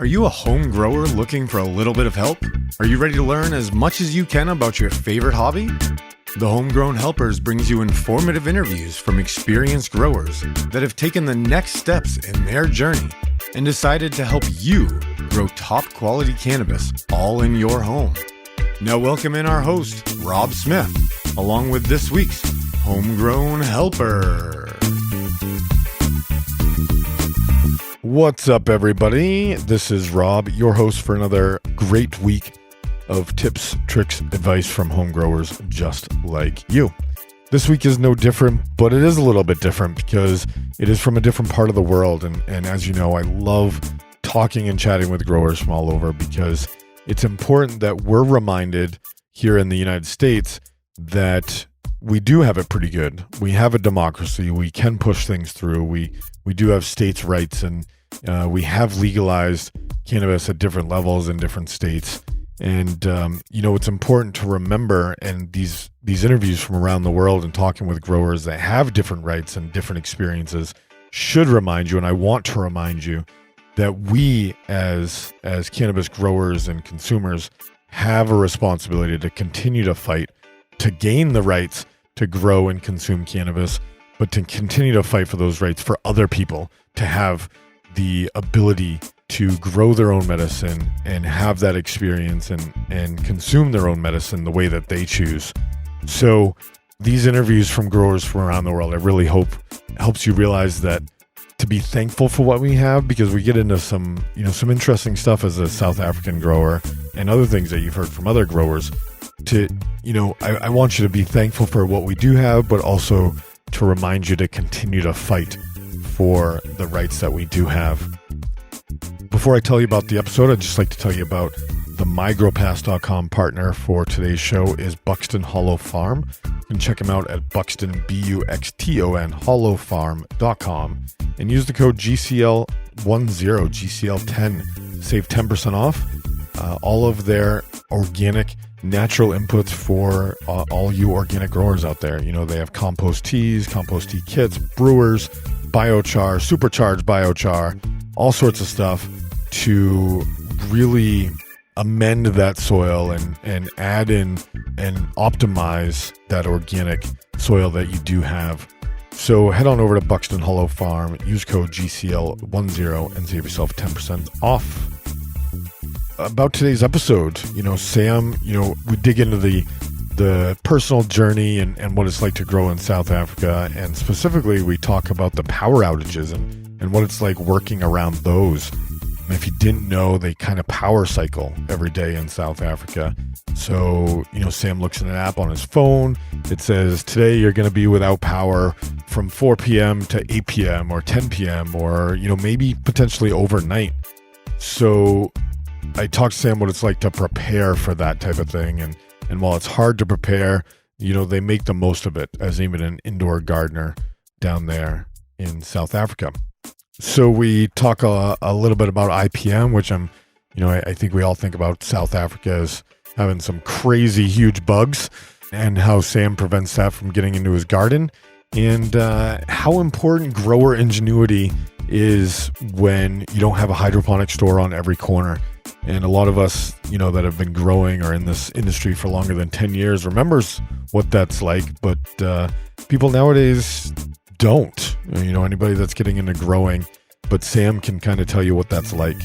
Are you a home grower looking for a little bit of help? Are you ready to learn as much as you can about your favorite hobby? The Homegrown Helpers brings you informative interviews from experienced growers that have taken the next steps in their journey and decided to help you grow top quality cannabis all in your home. Now welcome in our host, Rob Smith, along with this week's Homegrown Helper. What's up, everybody? This is Rob, your host for another great week of tips, tricks, advice from home growers just like you. This week is no different, but it is a little bit different because it is from a different part of the world. And as you know, I love talking and chatting with growers from all over because it's important that we're reminded here in the United States that we do have it pretty good. We have a democracy. We can push things through. We do have states' rights, and we have legalized cannabis at different levels in different states. And, it's important to remember, and these interviews from around the world and talking with growers that have different rights and different experiences should remind you, and I want to remind you, that we as cannabis growers and consumers have a responsibility to continue to fight, to gain the rights to grow and consume cannabis, but to continue to fight for those rights for other people to have the ability to grow their own medicine and have that experience and consume their own medicine the way that they choose. So these interviews from growers from around the world, I really hope helps you realize that to be thankful for what we have, because we get into some interesting stuff as a South African grower and other things that you've heard from other growers. I want you to be thankful for what we do have, but also to remind you to continue to fight for the rights that we do have. Before I tell you about the episode, I'd just like to tell you about the MyGrowPass.com partner for today's show is Buxton Hollow Farm. You can check them out at Buxton, Buxton, hollowfarm.com, and use the code GCL10, GCL10, save 10% off all of their organic natural inputs for all you organic growers out there. They have compost teas, compost tea kits, brewers, biochar, supercharged biochar, all sorts of stuff to really amend that soil and add in and optimize that organic soil that you do have. So head on over to Buxton Hollow Farm, use code GCL10 and save yourself 10% off. About today's episode, Sam, we dig into the personal journey and what it's like to grow in South Africa. And specifically, we talk about the power outages and what it's like working around those. And if you didn't know, they kind of power cycle every day in South Africa. So, Sam looks at an app on his phone. It says, today you're going to be without power from 4 p.m. to 8 p.m. or 10 p.m. or, maybe potentially overnight. So I talked to Sam what it's like to prepare for that type of thing. And while it's hard to prepare, they make the most of it as even an indoor gardener down there in South Africa. So we talk a little bit about IPM, which I think we all think about South Africa as having some crazy huge bugs, and how Sam prevents that from getting into his garden, and how important grower ingenuity is when you don't have a hydroponic store on every corner. And a lot of us, that have been growing or in this industry for longer than 10 years remembers what that's like. But people nowadays don't, anybody that's getting into growing. But Sam can kind of tell you what that's like.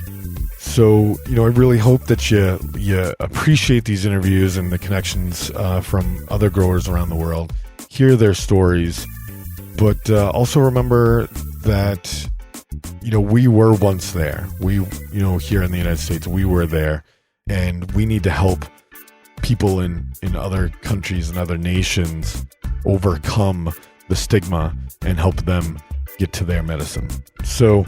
So, I really hope that you appreciate these interviews and the connections from other growers around the world. Hear their stories. But also remember that we were once there. We, here in the United States, we were there, and we need to help people in other countries and other nations overcome the stigma and help them get to their medicine. So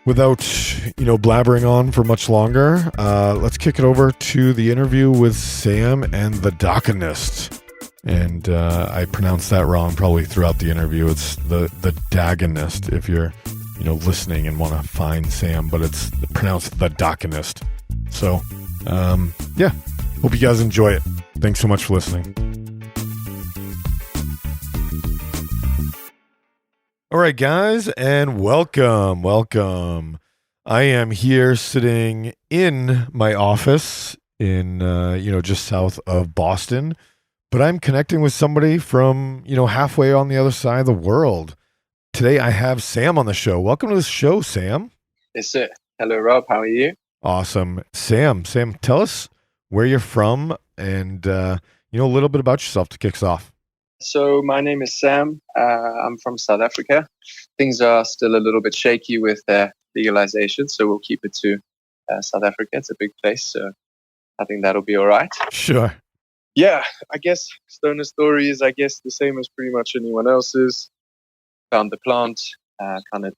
without, blabbering on for much longer, let's kick it over to the interview with Sam and the Daganist. And I pronounced that wrong probably throughout the interview. It's the Daganist if you're listening and want to find Sam, but it's pronounced the Daganist. So, hope you guys enjoy it. Thanks so much for listening. All right, guys, and welcome. I am here sitting in my office in, just south of Boston, but I'm connecting with somebody from, halfway on the other side of the world. Today I have Sam on the show. Welcome to the show, Sam. Yes, sir. Hello, Rob. How are you? Awesome. Sam, tell us where you're from and, a little bit about yourself to kick us off. So, my name is Sam. I'm from South Africa. Things are still a little bit shaky with legalization, so we'll keep it to South Africa. It's a big place, so I think that'll be all right. Sure. Yeah, I guess stoner story is, the same as pretty much anyone else's. Found the plant, kind of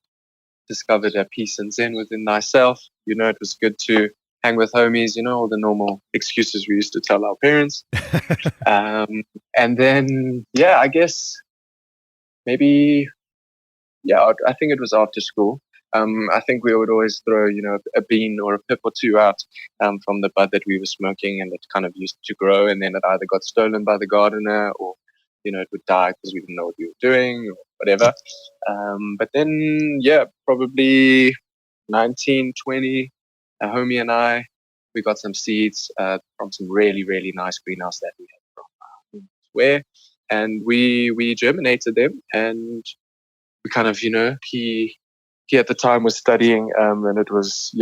discovered a peace and zen within thyself. It was good to hang with homies, all the normal excuses we used to tell our parents. And then, I guess maybe, I think it was after school. I think we would always throw, a bean or a pip or two out from the bud that we were smoking, and it kind of used to grow, and then it either got stolen by the gardener or, it would die because we didn't know what we were doing or whatever. But then, probably 1920, a homie and I, we got some seeds from some really, really nice greenhouse that we had from where, and we germinated them, and we kind of, he at the time was studying, and it was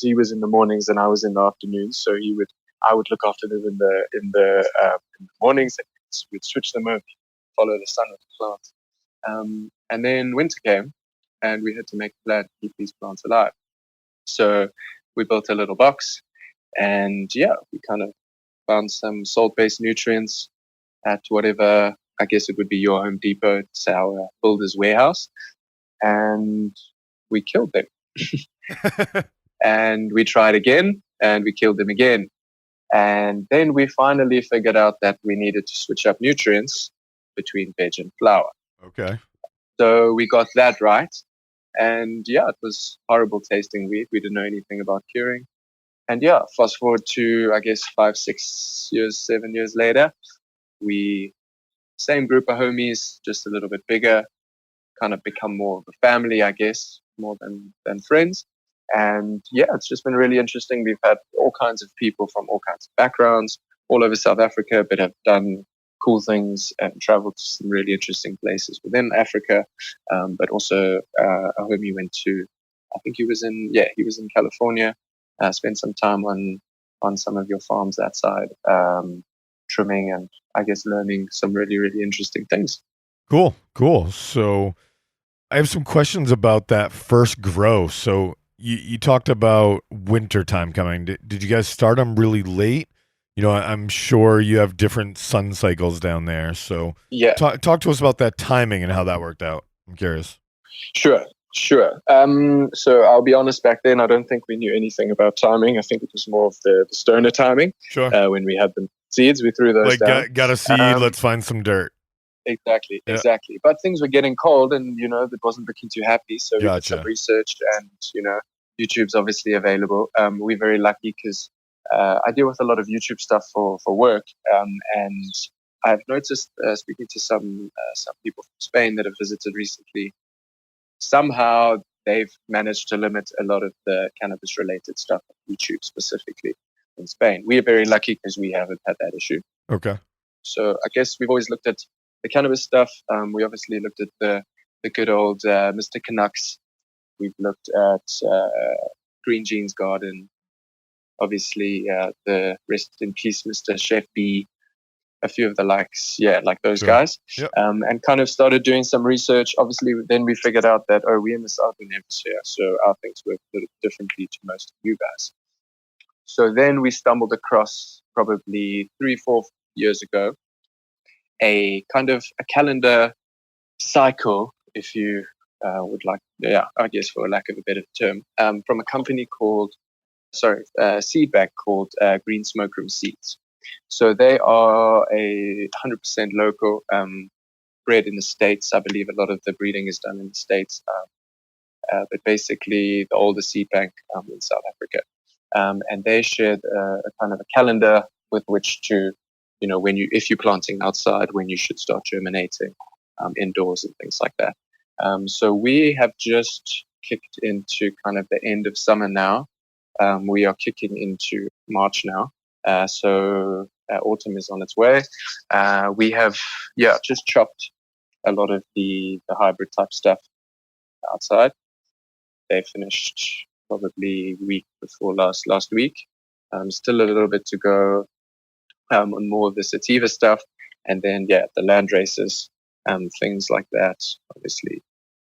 he was in the mornings and I was in the afternoons, so I would look after them in the mornings, and we'd switch them over, follow the sun with the plants, and then winter came, and we had to make a plan to keep these plants alive. So we built a little box, and we kind of found some salt-based nutrients at whatever, I guess it would be your Home Depot, it's our builder's warehouse, and we killed them. And we tried again, and we killed them again. And then we finally figured out that we needed to switch up nutrients between veg and flour. Okay. So we got that right. And it was horrible tasting weed. We didn't know anything about curing. And fast forward to, I guess, 5, 6 years, 7 years later, same group of homies, just a little bit bigger, kind of become more of a family, I guess, more than friends. And it's just been really interesting. We've had all kinds of people from all kinds of backgrounds all over South Africa, but have done cool things and traveled to some really interesting places within Africa. But also a homie went to, I think he was in California, spent some time on some of your farms that side, trimming and I guess learning some really, really interesting things. Cool. So I have some questions about that first grow. So you talked about winter time coming. Did you guys start them really late? I'm sure you have different sun cycles down there. So talk to us about that timing and how that worked out. I'm curious. Sure. So I'll be honest, back then, I don't think we knew anything about timing. I think it was more of the stoner timing. Sure. When we had the seeds, we threw those down. Got a seed, let's find some dirt. Exactly. But things were getting cold, and it wasn't looking too happy. So we did some research, and YouTube's obviously available. We're very lucky because I deal with a lot of YouTube stuff for work, and I've noticed speaking to some people from Spain that have visited recently, somehow they've managed to limit a lot of the cannabis related stuff on YouTube specifically in Spain. We are very lucky because we haven't had that issue. Okay. So I guess we've always looked at the cannabis stuff. We obviously looked at the good old Mr. Canucks. We've looked at Green Jeans Garden. Obviously, the rest in peace, Mr. Chef B. A few of the likes, like those guys. Yep. And kind of started doing some research. Obviously, then we figured out that, we're in the Southern Hemisphere, so our things work a little differently to most of you guys. So then we stumbled across, probably 3-4 years ago, a kind of a calendar cycle, if you would like, I guess for lack of a better term, from a company called, seed bank called Green Smoke Room Seeds. So they are a 100% local, bred in the States. I believe a lot of the breeding is done in the States, but basically the oldest seed bank in South Africa. And they shared a kind of a calendar with which to, if you're planting outside, when you should start germinating indoors and things like that. So we have just kicked into kind of the end of summer now. We are kicking into March now. So autumn is on its way. We have, just chopped a lot of the hybrid type stuff outside. They finished probably week before last week. Still a little bit to go on more of the sativa stuff. And then, the land races, things like that. Obviously,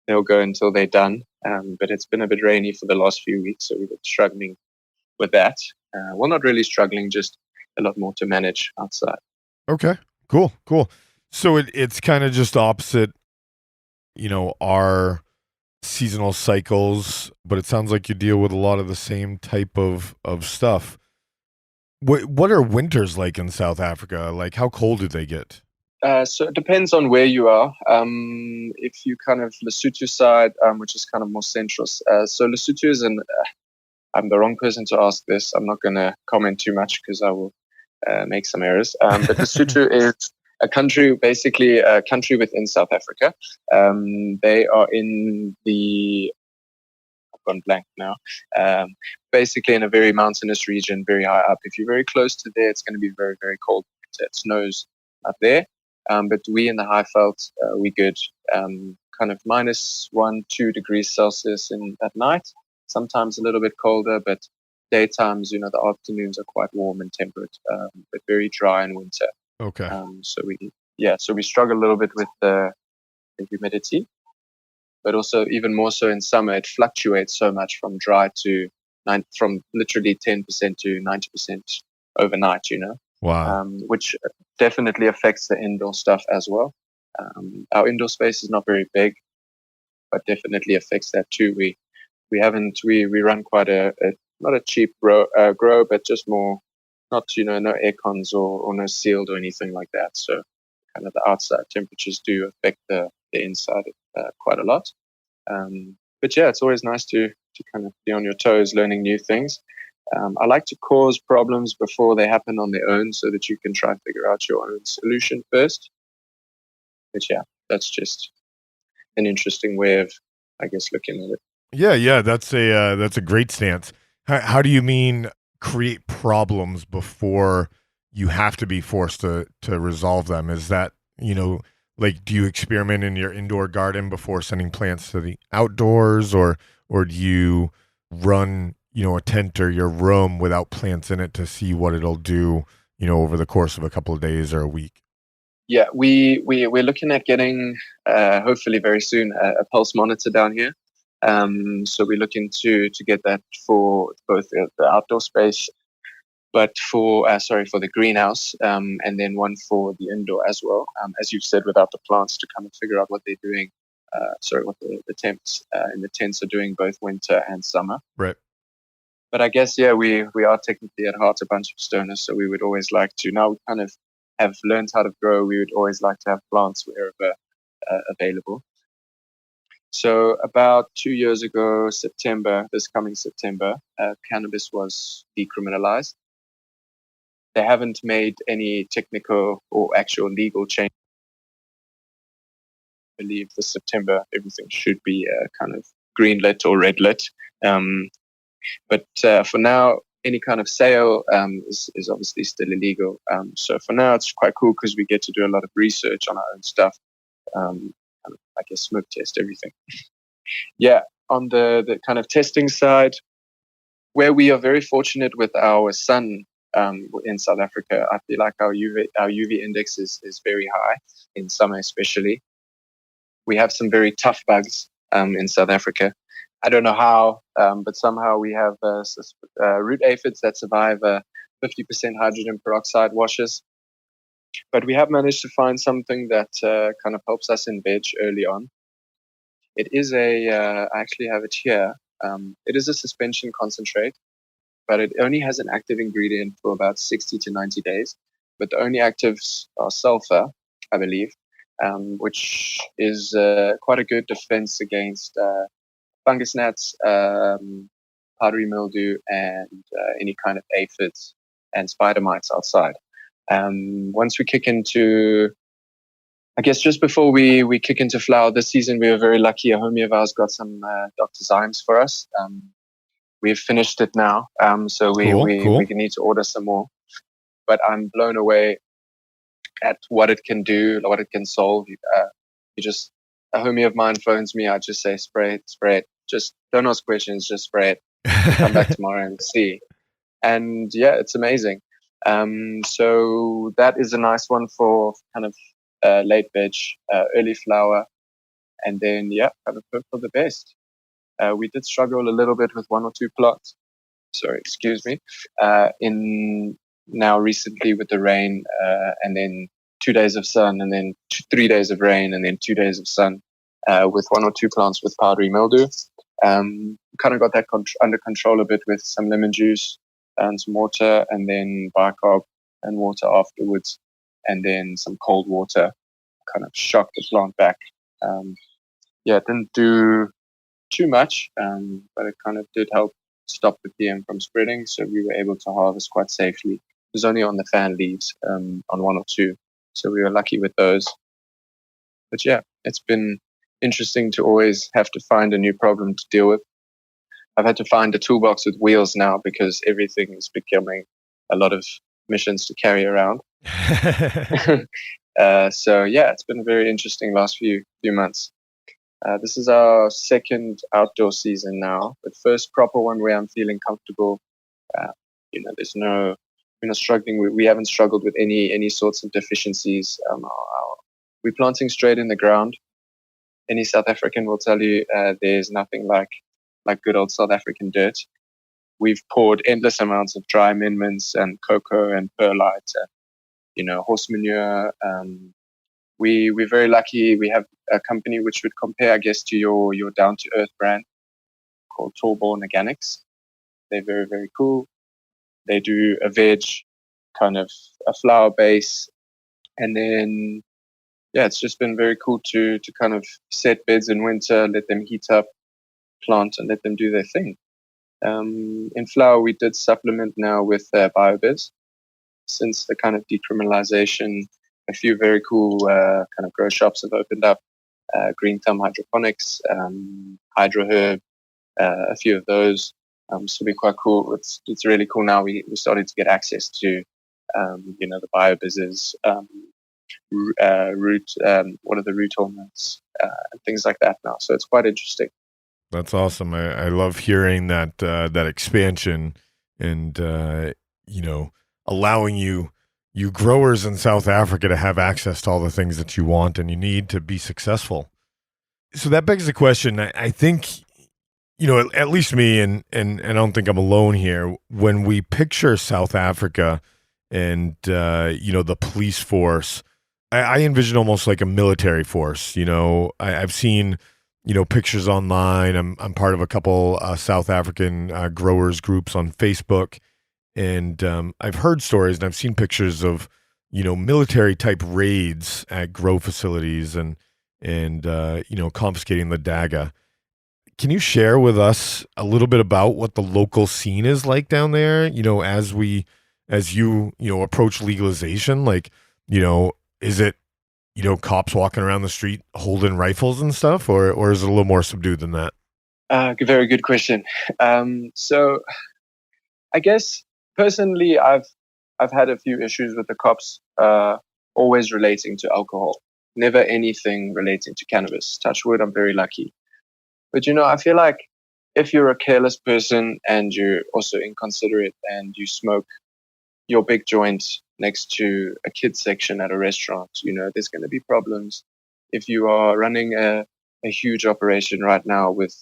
they'll go until they're done. But it's been a bit rainy for the last few weeks, so we've been struggling with that. Well, not really struggling, just a lot more to manage outside. Okay, cool. So it's kind of just opposite, our seasonal cycles, but it sounds like you deal with a lot of the same type of stuff. What are winters like in South Africa? Like, how cold do they get? So it depends on where you are. If you kind of Lesotho side, which is kind of more central. So Lesotho is I'm the wrong person to ask this. I'm not going to comment too much because I will make some errors. But Lesotho is basically a country within South Africa. They are in I've gone blank now. Basically in a very mountainous region, very high up. If you're very close to there, it's going to be very, very cold. It snows up there. But we in the high veld, we good. Kind of -1-2 degrees Celsius at night. Sometimes a little bit colder, but daytimes, the afternoons are quite warm and temperate, but very dry in winter. Okay. So we struggle a little bit with the humidity, but also even more so in summer. It fluctuates so much from dry to from literally 10% to 90% overnight. Wow. Which definitely affects the indoor stuff as well. Our indoor space is not very big, but definitely affects that too. We run quite not a cheap grow, but just more, not, no air cons or no sealed or anything like that. So kind of the outside temperatures do affect the inside quite a lot. But it's always nice to kind of be on your toes, learning new things. I like to cause problems before they happen on their own so that you can try and figure out your own solution first. But that's just an interesting way of, I guess, looking at it. Yeah, that's a great stance. How do you mean create problems before you have to be forced to resolve them? Is that, like, do you experiment in your indoor garden before sending plants to the outdoors, or do you run, a tent or your room without plants in it to see what it'll do, over the course of a couple of days or a week? Yeah, we're looking at getting hopefully very soon a pulse monitor down here. So we're looking to get that for both the outdoor space, but for the greenhouse, and then one for the indoor as well. As you've said, without the plants, to kind of figure out what they're doing. What the temps in the tents are doing both winter and summer. Right. But I guess we are technically at heart a bunch of stoners, so we would always like to. Now we kind of have learned how to grow. We would always like to have plants wherever available. So about 2 years ago, this coming September, cannabis was decriminalized. They haven't made any technical or actual legal change. I believe this September everything should be kind of green lit or red lit. But for now, any kind of sale is obviously still illegal. So for now, it's quite cool because we get to do a lot of research on our own stuff. I guess smoke test everything. On the kind of testing side, where we are very fortunate with our sun in South Africa, I feel like our UV index is very high in summer especially. We have some very tough bugs in South Africa. I don't know how, but somehow we have root aphids that survive 50% hydrogen peroxide washes. But we have managed to find something that kind of helps us in veg early on. It is I actually have it here. It is a suspension concentrate, but it only has an active ingredient for about 60 to 90 days. But the only actives are sulfur, I believe, which is quite a good defense against fungus gnats, powdery mildew, and any kind of aphids and spider mites outside. Once we kick into I guess just before we kick into flower this season, we were very lucky. A homie of ours got some Dr. Zymes for us. We've finished it now, so we need to order some more. But I'm blown away at what it can do, what it can solve. A homie of mine phones me. I just say spray it. Just don't ask questions. Just spray it. Come back tomorrow and see. And yeah, it's amazing. So that is a nice one for kind of late veg, early flower, and then yeah, kind of hope for the best. We did struggle a little bit with one or two plots. Sorry, excuse me. In now recently with the rain, and then 2 days of sun, and then 3 days of rain, and then 2 days of sun, with one or two plants with powdery mildew. Kind of got that under control a bit with some lemon juice and some water, and then bicarb and water afterwards, and then some cold water. Kind of shocked the plant back. It didn't do too much, but it kind of did help stop the PM from spreading, so we were able to harvest quite safely. It was only on the fan leaves, on one or two, so we were lucky with those. But yeah, it's been interesting to always have to find a new problem to deal with. I've had to find a toolbox with wheels now because everything is becoming a lot of missions to carry around. So yeah, it's been a very interesting last few months. This is our second outdoor season now, but first proper one where I'm feeling comfortable. We're not struggling. We haven't struggled with any sorts of deficiencies. We're planting straight in the ground. Any South African will tell you there's nothing like good old South African dirt. We've poured endless amounts of dry amendments and cocoa and perlite and horse manure. We're very lucky. We have a company which would compare, I guess, to your down to earth brand called Tallborn Organics. They're very, very cool. They do a veg, kind of a flower base, and then it's just been very cool to kind of set beds in winter, let them heat up, plant, and let them do their thing. In flower, we did supplement now with BioBiz. Since the kind of decriminalization, a few very cool kind of grow shops have opened up. Green Thumb Hydroponics, HydroHerb, a few of those. So we're quite cool. It's really cool now. We started to get access to, the BioBiz's root, what are the root hormones, and things like that now. So it's quite interesting. That's awesome. I love hearing that expansion and allowing you growers in South Africa to have access to all the things that you want and you need to be successful. So that begs the question. I think, at least me, and I don't think I'm alone here, when we picture South Africa and, the police force, I envision almost like a military force. I've seen, pictures online. I'm part of a couple South African growers groups on Facebook. And I've heard stories and I've seen pictures of, military type raids at grow facilities and confiscating the daga. Can you share with us a little bit about what the local scene is like down there? As you approach legalization, is it, cops walking around the street holding rifles and stuff, or is it a little more subdued than that? Very good question. So I guess personally, I've had a few issues with the cops, always relating to alcohol, never anything relating to cannabis. Touch wood, I'm very lucky. But I feel like if you're a careless person and you're also inconsiderate and you smoke your big joint next to a kids section at a restaurant, there's going to be problems. If you are running a huge operation right now with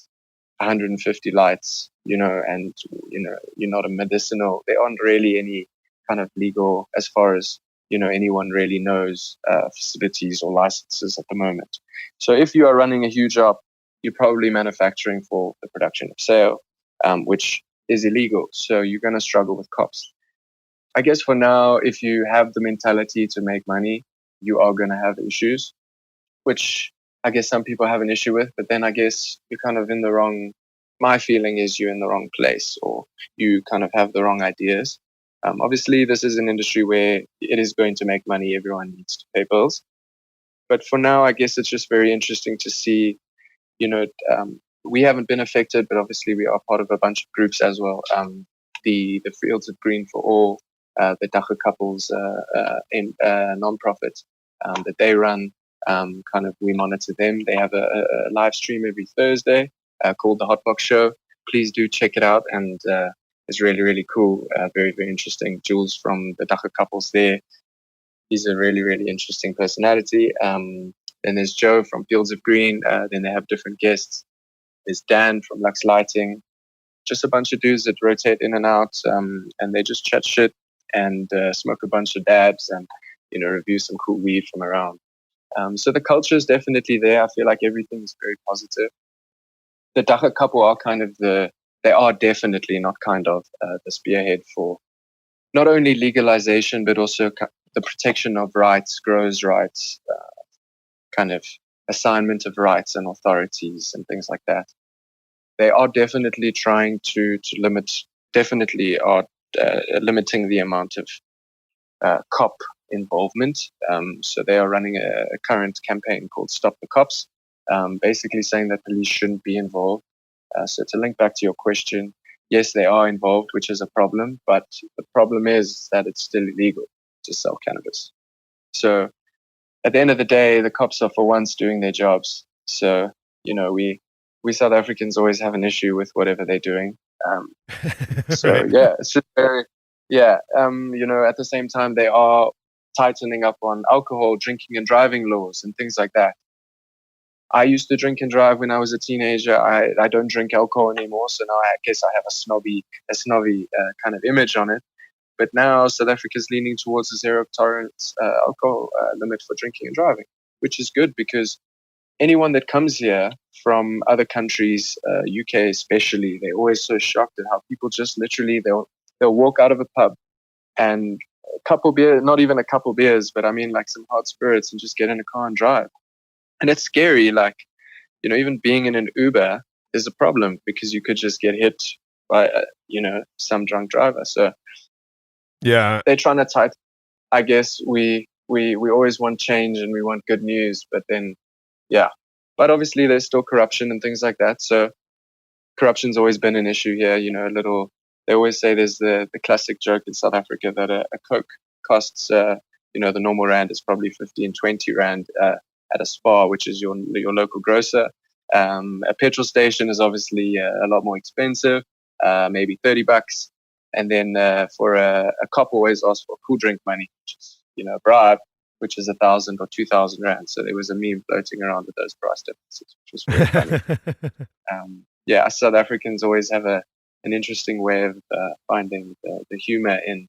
150 lights, and you're not a medicinal, there aren't really any kind of legal, as far as anyone really knows, facilities or licenses at the moment. So if you are running a huge op, you're probably manufacturing for the production of sale, which is illegal. So you're going to struggle with cops. I guess for now, if you have the mentality to make money, you are going to have issues, which I guess some people have an issue with, but then I guess you're kind of in the wrong, my feeling is you're in the wrong place, or you kind of have the wrong ideas. Obviously, this is an industry where it is going to make money. Everyone needs to pay bills. But for now, I guess it's just very interesting to see, you know, we haven't been affected, but obviously we are part of a bunch of groups as well. The Fields of Green for All, the Dacha Couples non-profit that they run. Kind of we monitor them. They have a live stream every Thursday called the Hotbox Show. Please do check it out, and it's really, really cool. Very, very interesting. Jules from the Dacha Couples there. He's a really, really interesting personality. Then there's Joe from Fields of Green. Then they have different guests. There's Dan from Lux Lighting. Just a bunch of dudes that rotate in and out, and they just chat shit and smoke a bunch of dabs and, review some cool weed from around. So the culture is definitely there. I feel like everything's very positive. The Dacha couple are they are definitely not the spearhead for not only legalization, but also the protection of rights, growers' rights, kind of assignment of rights and authorities and things like that. They are definitely trying to limit, definitely are limiting the amount of cop involvement. So they are running a current campaign called Stop the Cops, basically saying that police shouldn't be involved. So to link back to your question, yes, they are involved, which is a problem, but the problem is that it's still illegal to sell cannabis. So at the end of the day, the cops are for once doing their jobs. So, we South Africans always have an issue with whatever they're doing. Right. Yeah, it's just very, at the same time, they are tightening up on alcohol, drinking and driving laws and things like that. I used to drink and drive when I was a teenager. I don't drink alcohol anymore, so now I guess I have a snobby kind of image on it. But now South Africa is leaning towards a zero tolerance alcohol limit for drinking and driving, which is good because anyone that comes here from other countries, UK especially, they're always so shocked at how people just literally they'll walk out of a pub and a couple beers, not even a couple beers, but I mean like some hard spirits, and just get in a car and drive. And it's scary, like, even being in an Uber is a problem because you could just get hit by, some drunk driver. So Yeah. they're trying to tighten. I guess we always want change and we want good news, but then, yeah. But obviously there's still corruption and things like that. So corruption's always been an issue here, they always say there's the classic joke in South Africa that a Coke costs, the normal rand is probably 15, 20 rand, at a spa, which is your local grocer. A petrol station is obviously a lot more expensive, maybe $30. And then for a cop always asks for cool drink money, which is, a bribe, which is 1,000 or 2,000 rand. So there was a meme floating around with those price differences, which was very funny. South Africans always have an interesting way of finding the humor in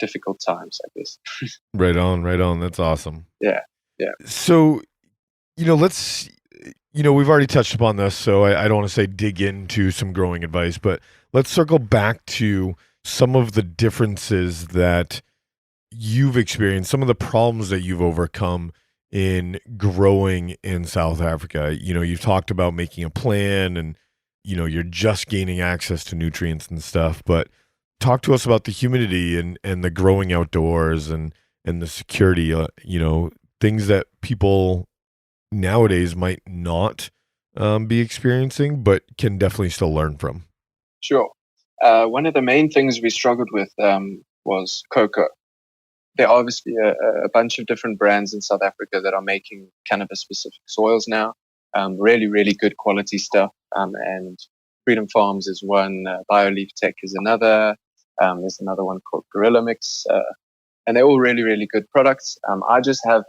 difficult times, I guess. Right on. That's awesome. Yeah. So, we've already touched upon this, so I don't want to say dig into some growing advice, but let's circle back to some of the differences that you've experienced, some of the problems that you've overcome in growing in South Africa. You've talked about making a plan and, you're just gaining access to nutrients and stuff, but talk to us about the humidity and the growing outdoors and the security, things that people nowadays might not be experiencing, but can definitely still learn from. Sure. One of the main things we struggled with was cocoa. There are obviously a bunch of different brands in South Africa that are making cannabis-specific soils now. Really, really good quality stuff. And Freedom Farms is one. BioLeaf Tech is another. There's another one called Gorilla Mix. And they're all really, really good products. I just have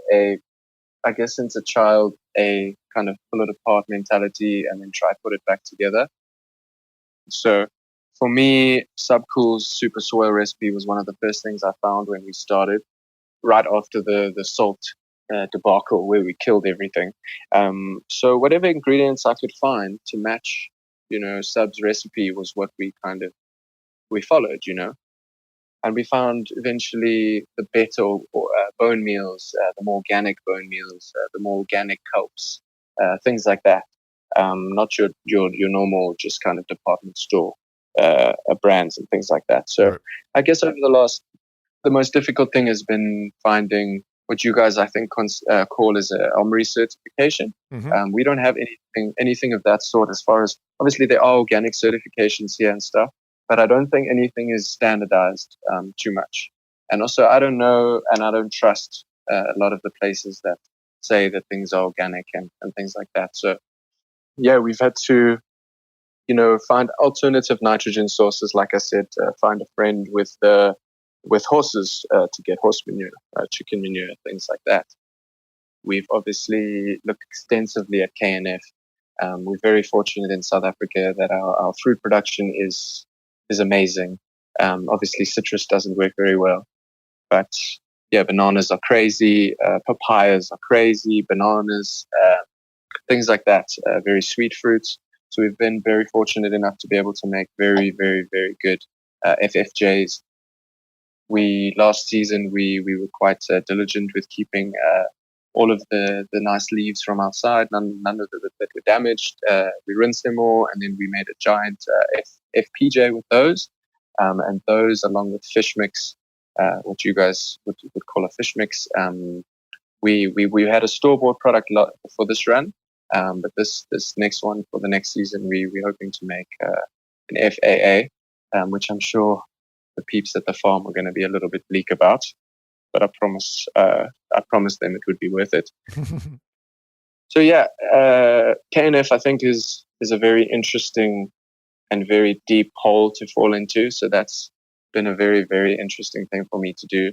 I guess since a child, a kind of pull it apart mentality and then try to put it back together. So for me, Subcool's Super Soil recipe was one of the first things I found when we started, right after the salt debacle where we killed everything. So whatever ingredients I could find to match, Sub's recipe was what we followed, And we found eventually the better bone meals, the more organic bone meals, the more organic helps, things like that. Not your normal just kind of department store brands and things like that. So Right. I guess over the most difficult thing has been finding what you guys I think call as a OMRI certification. Mm-hmm. We don't have anything of that sort. As far as obviously there are organic certifications here and stuff, but I don't think anything is standardized too much. And also, I don't know and I don't trust a lot of the places that say that things are organic and things like that. So yeah, we've had to, find alternative nitrogen sources. Like I said, find a friend with horses to get horse manure, chicken manure, things like that. We've obviously looked extensively at KNF. We're very fortunate in South Africa that our fruit production is amazing. Obviously, citrus doesn't work very well, but yeah, bananas are crazy, papayas are crazy, bananas, things like that, very sweet fruits. So we've been very fortunate enough to be able to make very, very, very good FFJs. Last season we were quite diligent with keeping all of the nice leaves from outside, none of them that were damaged. We rinsed them all, and then we made a giant FPJ with those, and those along with fish mix, what you guys would call a fish mix. We had a store-bought product for this run, but this next one for the next season, we're hoping to make an FAA, which I'm sure the peeps at the farm are going to be a little bit bleak about, but I promise them it would be worth it. So yeah, KNF I think is a very interesting and very deep hole to fall into. So that's been a very, very interesting thing for me to do.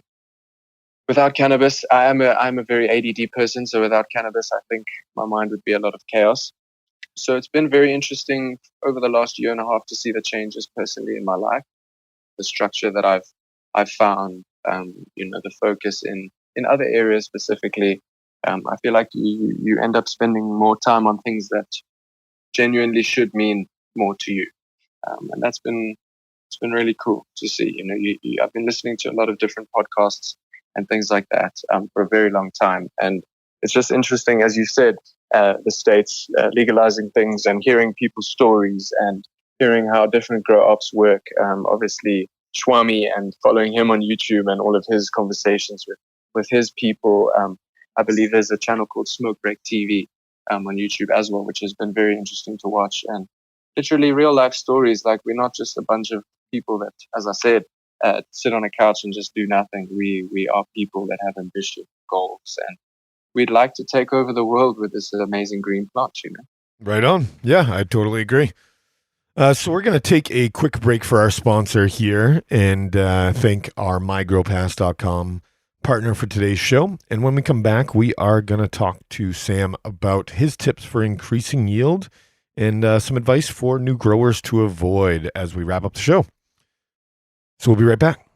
Without cannabis, I'm a very ADD person. So without cannabis, I think my mind would be a lot of chaos. So it's been very interesting over the last year and a half to see the changes personally in my life, the structure that I've found, the focus in other areas specifically. I feel like you end up spending more time on things that genuinely should mean more to you, and it's been really cool to see. I've been listening to a lot of different podcasts and things like that for a very long time, and it's just interesting, as you said, the states legalizing things and hearing people's stories and hearing how different grow ops work. Obviously, Shwami and following him on YouTube and all of his conversations with his people. I believe there's a channel called Smoke Break TV on YouTube as well, which has been very interesting to watch. And literally real life stories. Like, we're not just a bunch of people that, as I said, sit on a couch and just do nothing. We are people that have ambitious goals, and we'd like to take over the world with this amazing green plant. Right on. Yeah, I totally agree. So we're going to take a quick break for our sponsor here and thank our mygrowpass.com partner for today's show. And when we come back, we are going to talk to Sam about his tips for increasing yield and some advice for new growers to avoid as we wrap up the show. So we'll be right back.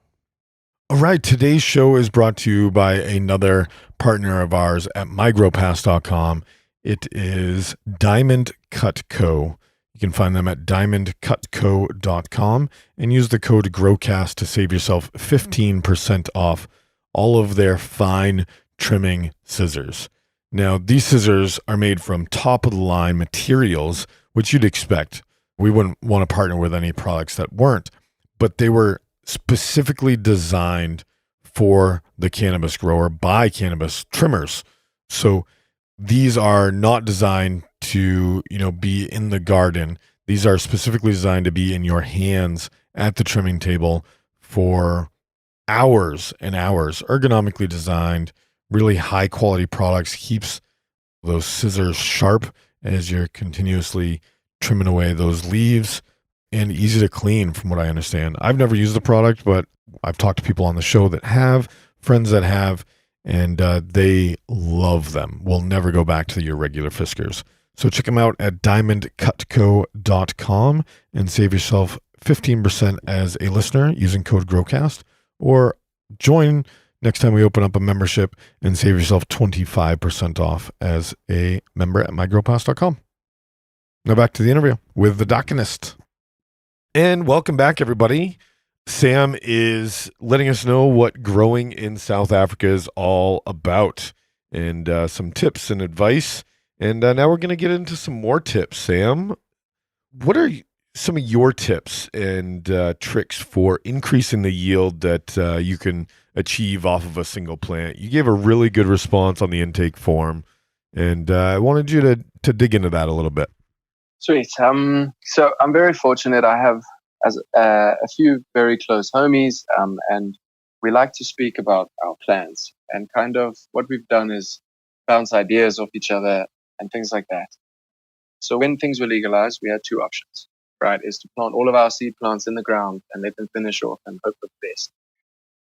All right, today's show is brought to you by another partner of ours at mygrowpass.com. It is Diamond Cut Co. You can find them at diamondcutco.com and use the code GROWCAST to save yourself 15% off all of their fine trimming scissors. Now, these scissors are made from top-of-the-line materials, which you'd expect. We wouldn't want to partner with any products that weren't, but they were specifically designed for the cannabis grower by cannabis trimmers. So these are not designed to, be in the garden. These are specifically designed to be in your hands at the trimming table for hours and hours. Ergonomically designed, really high quality products, keeps those scissors sharp as you're continuously trimming away those leaves, and easy to clean from what I understand. I've never used the product, but I've talked to people on the show that have, friends that have, and they love them. Will never go back to your regular Fiskars. So check them out at diamondcutco.com and save yourself 15% as a listener using code GROWCAST, or join next time we open up a membership and save yourself 25% off as a member at mygrowpass.com. Now back to the interview with the Docanist. And welcome back, everybody. Sam is letting us know what growing in South Africa is all about and some tips and advice. And now we're going to get into some more tips. Sam, what are some of your tips and tricks for increasing the yield that you can achieve off of a single plant. You gave a really good response on the intake form, and I wanted you to dig into that a little bit. Sweet. So I'm very fortunate. I have a few very close homies, and we like to speak about our plans. And kind of what we've done is bounce ideas off each other and things like that. So when things were legalized, we had two options, right? Is to plant all of our seed plants in the ground and let them finish off and hope for the best,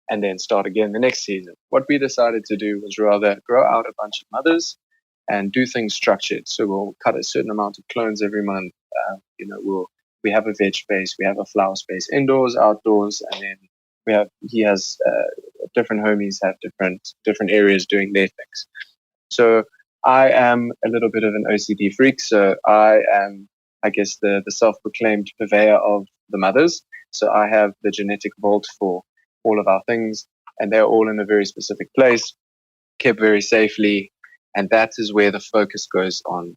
and then start again the next season. What we decided to do was rather grow out a bunch of mothers and do things structured. So we'll cut a certain amount of clones every month. We have a veg space, we have a flower space, indoors, outdoors, and then he has different homies have different areas doing their things. So I am a little bit of an OCD freak. So I am, I guess, the self-proclaimed purveyor of the mothers. So I have the genetic vault for all of our things, and they're all in a very specific place, kept very safely. And that is where the focus goes on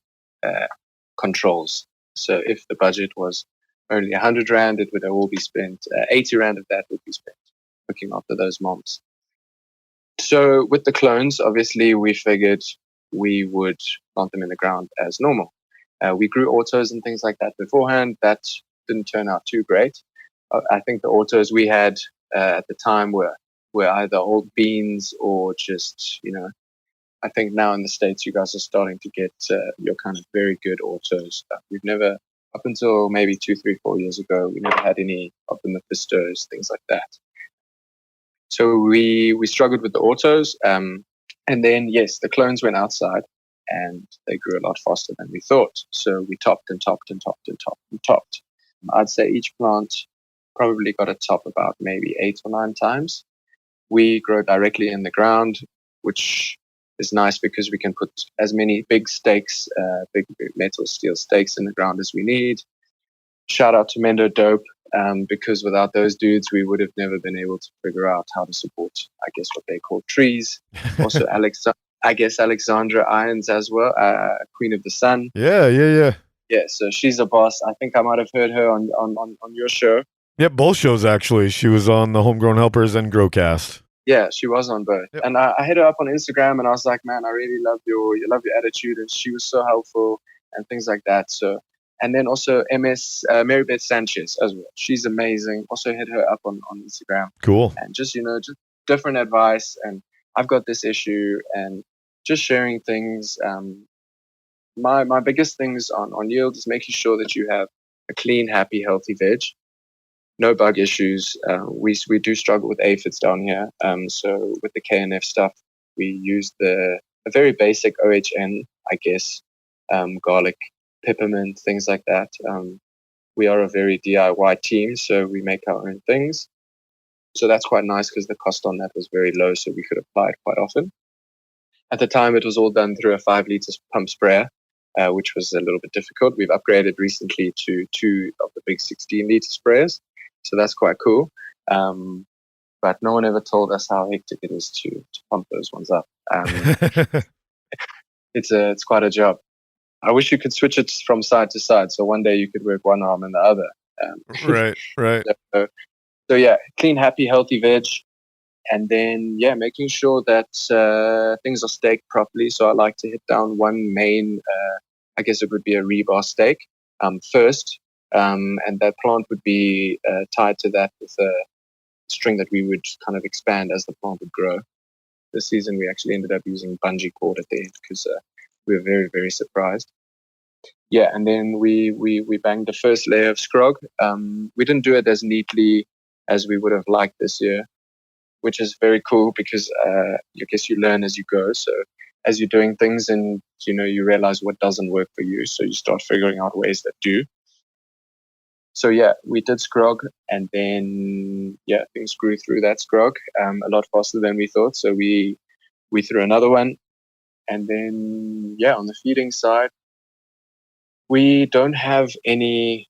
controls. So if the budget was only 100 Rand, it would all be spent, 80 Rand of that would be spent looking after those moms. So with the clones, obviously, we figured we would plant them in the ground as normal. We grew autos and things like that beforehand. That didn't turn out too great. I think the autos we had at the time were either old beans or just, I think now in the States, you guys are starting to get your kind of very good autos. We've never, up until maybe 2, 3, 4 years ago, we never had any of the Mephistos, things like that. So we struggled with the autos. And then, yes, the clones went outside and they grew a lot faster than we thought. So we topped and topped and topped and topped and topped. I'd say each plant probably got a top about maybe 8 or 9 times. We grow directly in the ground, which is nice because we can put as many big stakes, big metal steel stakes in the ground as we need. Shout out to Mendo Dope, because without those dudes, we would have never been able to figure out how to support, I guess, what they call trees. Also, Alexandra Irons as well, Queen of the Sun. Yeah. Yeah, so she's a boss. I think I might have heard her on your show. Yep, both shows actually. She was on the Homegrown Helpers and Growcast. Yeah, she was on both. Yep. And I hit her up on Instagram and I was like, man, I really love your attitude. And she was so helpful and things like that. So, and then also Mary Beth Sanchez as well. She's amazing. Also hit her up on Instagram. Cool. And just, just different advice. And I've got this issue and just sharing things. My biggest things on yield is making sure that you have a clean, happy, healthy veg. No bug issues. We do struggle with aphids down here. So with the KNF stuff, we use a very basic OHN, I guess, garlic, peppermint, things like that. We are a very DIY team, so we make our own things. So that's quite nice because the cost on that was very low, so we could apply it quite often. At the time, it was all done through a 5-liter pump sprayer, which was a little bit difficult. We've upgraded recently to 2 of the big 16-liter sprayers. So that's quite cool. But no one ever told us how hectic it is to pump those ones up. It's quite a job. I wish you could switch it from side to side. So one day you could work one arm and the other. Right. So yeah, clean, happy, healthy veg. And then, yeah, making sure that things are staked properly. So I like to hit down one main, I guess it would be a rebar stake first. And that plant would be tied to that with a string that we would kind of expand as the plant would grow. This season, we actually ended up using bungee cord at the end because we were very, very surprised. Yeah, and then we banged the first layer of scrog. We didn't do it as neatly as we would have liked this year, which is very cool because I guess you learn as you go. So as you're doing things and, you realize what doesn't work for you. So you start figuring out ways that do. So yeah, we did scrog, and then things grew through that scrog a lot faster than we thought. So we threw another one, and then on the feeding side, we don't have any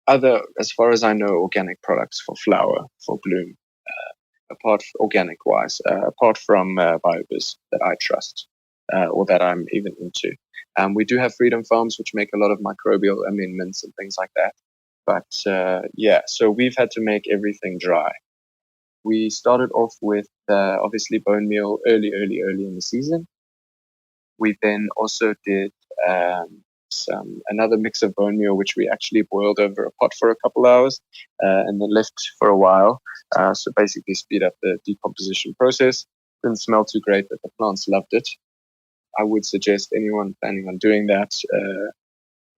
other, as far as I know, organic products for flower, for bloom, apart from Biovis that I trust. or that I'm even into. We do have freedom farms, which make a lot of microbial amendments and things like that. But so we've had to make everything dry. We started off with obviously bone meal early in the season. We then also did another mix of bone meal, which we actually boiled over a pot for a couple hours and then left for a while. So basically speed up the decomposition process. Didn't smell too great, but the plants loved it. I would suggest anyone planning on doing that,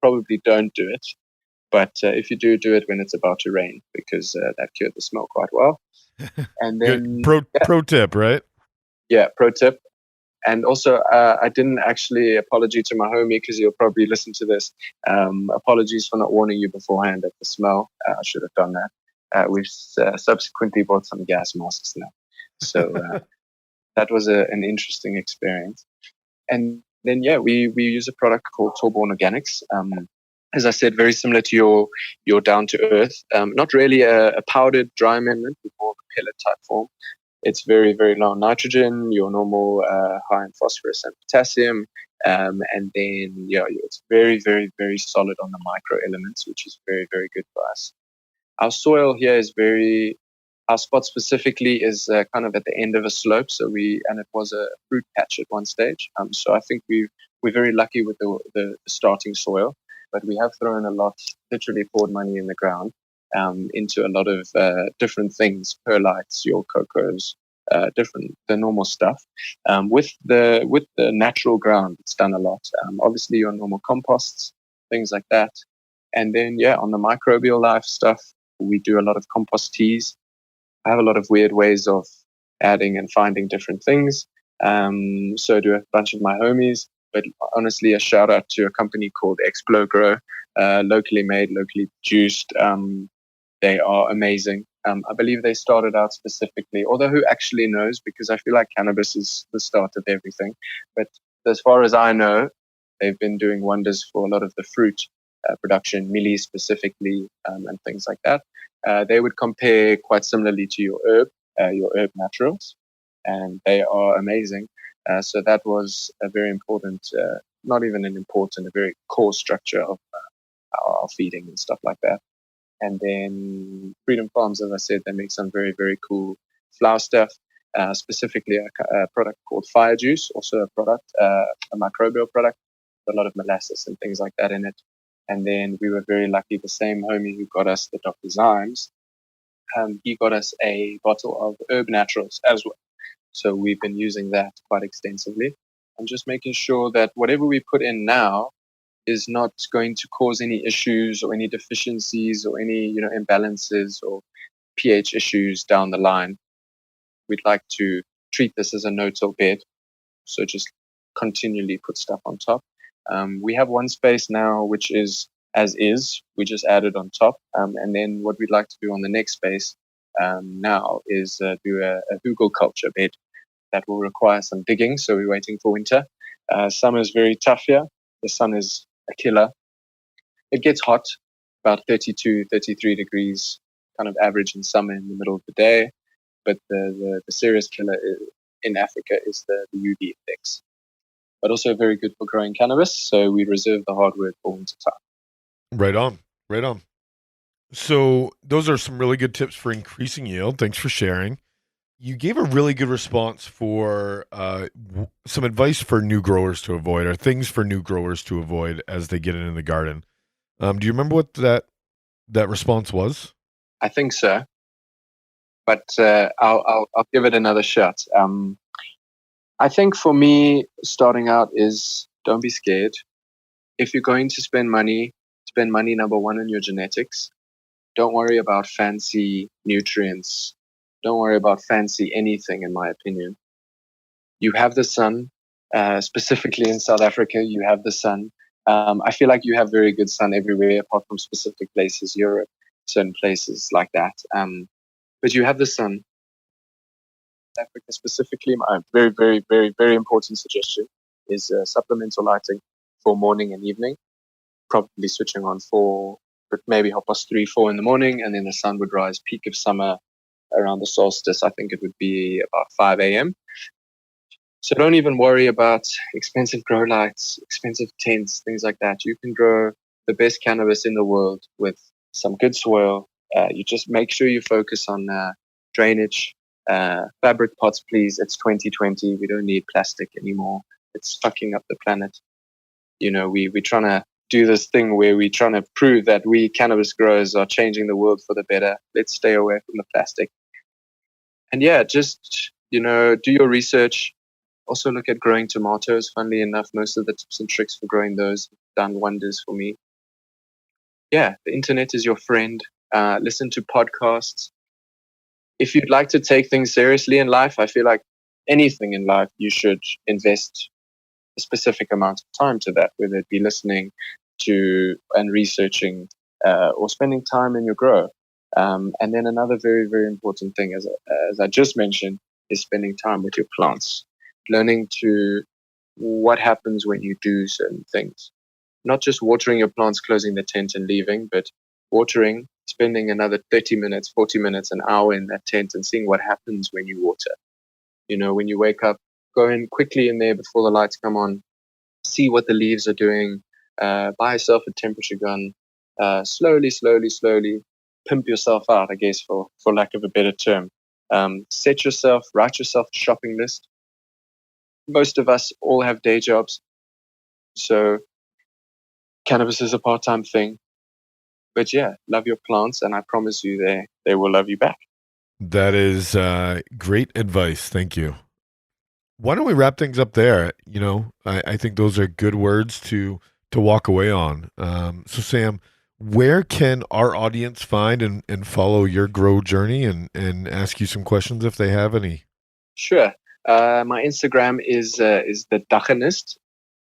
probably don't do it. But if you do it when it's about to rain, because that cured the smell quite well. And then pro tip, right? Yeah, pro tip. And also, I didn't actually apology to my homie because he'll probably listen to this. Apologies for not warning you beforehand at the smell. I should have done that. We've subsequently bought some gas masks now. So that was an interesting experience. And then, we use a product called Torborn Organics. As I said, very similar to your down to earth. Not really a powdered dry amendment, but more of a pellet type form. It's very, very low in nitrogen, your normal high in phosphorus and potassium. And then, it's very, very, very solid on the micro elements, which is very, very good for us. Our soil here is our spot specifically is kind of at the end of a slope. And it was a fruit patch at one stage. So I think we're very lucky with the starting soil, but we have thrown literally poured money in the ground. Into a lot of different things, perlites, your cocos, the normal stuff. With the natural ground, it's done a lot. Obviously, your normal composts, things like that. And then, on the microbial life stuff, we do a lot of compost teas. I have a lot of weird ways of adding and finding different things. So do a bunch of my homies. But honestly, a shout out to a company called Explo Grow, locally made, locally produced. They are amazing. I believe they started out specifically, although who actually knows, because I feel like cannabis is the start of everything. But as far as I know, they've been doing wonders for a lot of the fruit production, mealy specifically, and things like that. They would compare quite similarly to your herb naturals, and they are amazing. So that was a very important, not even an important, a very core structure of our feeding and stuff like that. And then Freedom Farms, as I said, they make some very, very cool flower stuff, specifically a product called Fire Juice, also a product, a microbial product, with a lot of molasses and things like that in it. And then we were very lucky, the same homie who got us the Dr. Zymes, he got us a bottle of Herb Naturals as well. So we've been using that quite extensively. And just making sure that whatever we put in now is not going to cause any issues or any deficiencies or any imbalances or pH issues down the line. We'd like to treat this as a no-till bed, so just continually put stuff on top. We have one space now which is as is. We just added on top, and then what we'd like to do on the next space now is do a hugelkultur bed that will require some digging. So we're waiting for winter. Summer is very tough here. The sun is a killer. It gets hot, about 32, 33 degrees, kind of average in summer in the middle of the day. But the serious killer in Africa is the UV index. But also very good for growing cannabis. So we reserve the hardwood for winter time. Right on. Right on. So those are some really good tips for increasing yield. Thanks for sharing. You gave a really good response for some advice for new growers to avoid, or things for new growers to avoid as they get into the garden. Do you remember what that response was? I think so, but I'll give it another shot. I think for me, starting out is don't be scared. If you're going to spend money number one on your genetics. Don't worry about fancy nutrients. Don't worry about fancy anything, in my opinion. You have the sun, specifically in South Africa, you have the sun. I feel like you have very good sun everywhere, apart from specific places, Europe, certain places like that. But you have the sun. Africa specifically, my very, very, very, very important suggestion is supplemental lighting for morning and evening. Probably switching on but maybe 3:30, 4 in the morning, and then the sun would rise peak of summer around the solstice. I think it would be about 5 a.m. So don't even worry about expensive grow lights, expensive tents, things like that. You can grow the best cannabis in the world with some good soil. You just make sure you focus on drainage. Fabric pots, please. It's 2020. We don't need plastic anymore. It's fucking up the planet. We're trying to do this thing where we're trying to prove that we cannabis growers are changing the world for the better. Let's stay away from the plastic. And yeah, just, do your research. Also look at growing tomatoes. Funnily enough, most of the tips and tricks for growing those have done wonders for me. Yeah, the internet is your friend. Listen to podcasts. If you'd like to take things seriously in life, I feel like anything in life, you should invest a specific amount of time to that, whether it be listening to and researching or spending time in your grow. And then another very, very important thing, as I just mentioned, is spending time with your plants, learning to what happens when you do certain things. Not just watering your plants, closing the tent and leaving, but watering, spending another 30 minutes, 40 minutes, an hour in that tent and seeing what happens when you water. When you wake up, go in quickly in there before the lights come on, see what the leaves are doing, buy yourself a temperature gun, slowly, pimp yourself out, I guess, for lack of a better term. Write yourself a shopping list. Most of us all have day jobs, so cannabis is a part-time thing. But yeah, love your plants, and I promise you they will love you back. That is great advice. Thank you. Why don't we wrap things up there? I think those are good words to walk away on. So Sam, where can our audience find and follow your grow journey and ask you some questions if they have any? Sure. My Instagram is the Daggenist.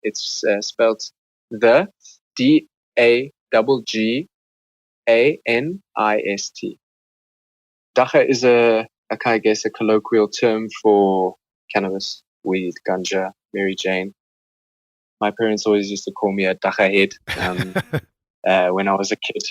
It's spelled the DAGGANIST. Dacha is I guess a colloquial term for cannabis, weed, ganja, Mary Jane. My parents always used to call me a Dacha head when I was a kid.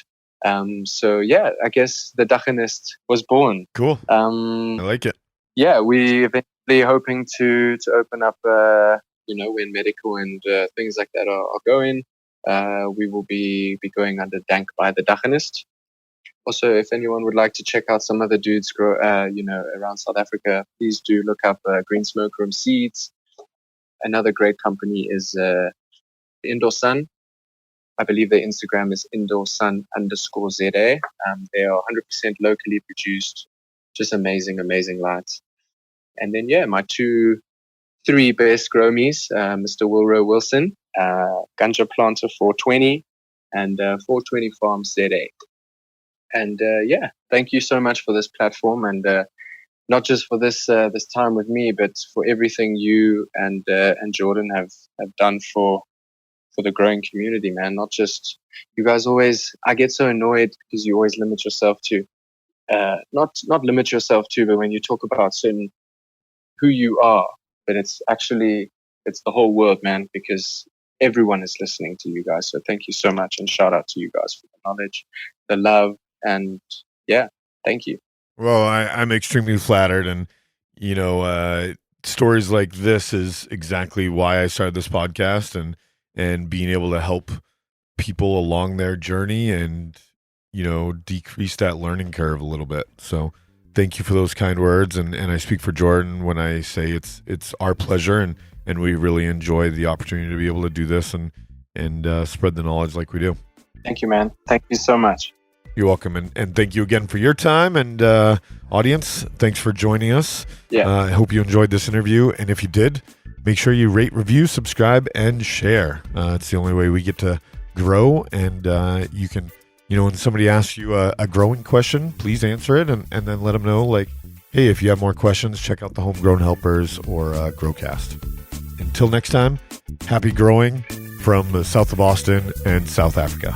So yeah, I guess the Daggenist was born. Cool. I like it. Yeah, we eventually hoping to open up, when medical and things like that are going. We will be going under Dank by the Daggenist. Also, if anyone would like to check out some other dudes grow, around South Africa, please do look up Green Smoke Room Seeds. Another great company is Indoor Sun. I believe their Instagram is indoorsun_ZA. They are 100% locally produced, just amazing lights. And then, yeah, my 3 best gromies, Mr. Wilro Wilson, Ganja Planter 420, and 420 Farm ZA. And yeah, thank you so much for this platform, and not just for this time with me, but for everything you and Jordan have done for the growing community, man. Not just you guys always. I get so annoyed because you always limit yourself to not limit yourself to, but when you talk about certain who you are, but it's the whole world, man, because everyone is listening to you guys. So thank you so much, and shout out to you guys for the knowledge, the love. And yeah, thank you. Well, I'm extremely flattered, and stories like this is exactly why I started this podcast, and being able to help people along their journey and decrease that learning curve a little bit. So thank you for those kind words, and I speak for Jordan when I say it's our pleasure, and we really enjoy the opportunity to be able to do this and spread the knowledge like we do. Thank you, man. Thank you so much. You're welcome. And thank you again for your time. And audience, thanks for joining us. Yeah. I hope you enjoyed this interview. And if you did, make sure you rate, review, subscribe, and share. It's the only way we get to grow. And you can, when somebody asks you a growing question, please answer it and then let them know, like, hey, if you have more questions, check out the Homegrown Helpers or Growcast. Until next time, happy growing from south of Boston and South Africa.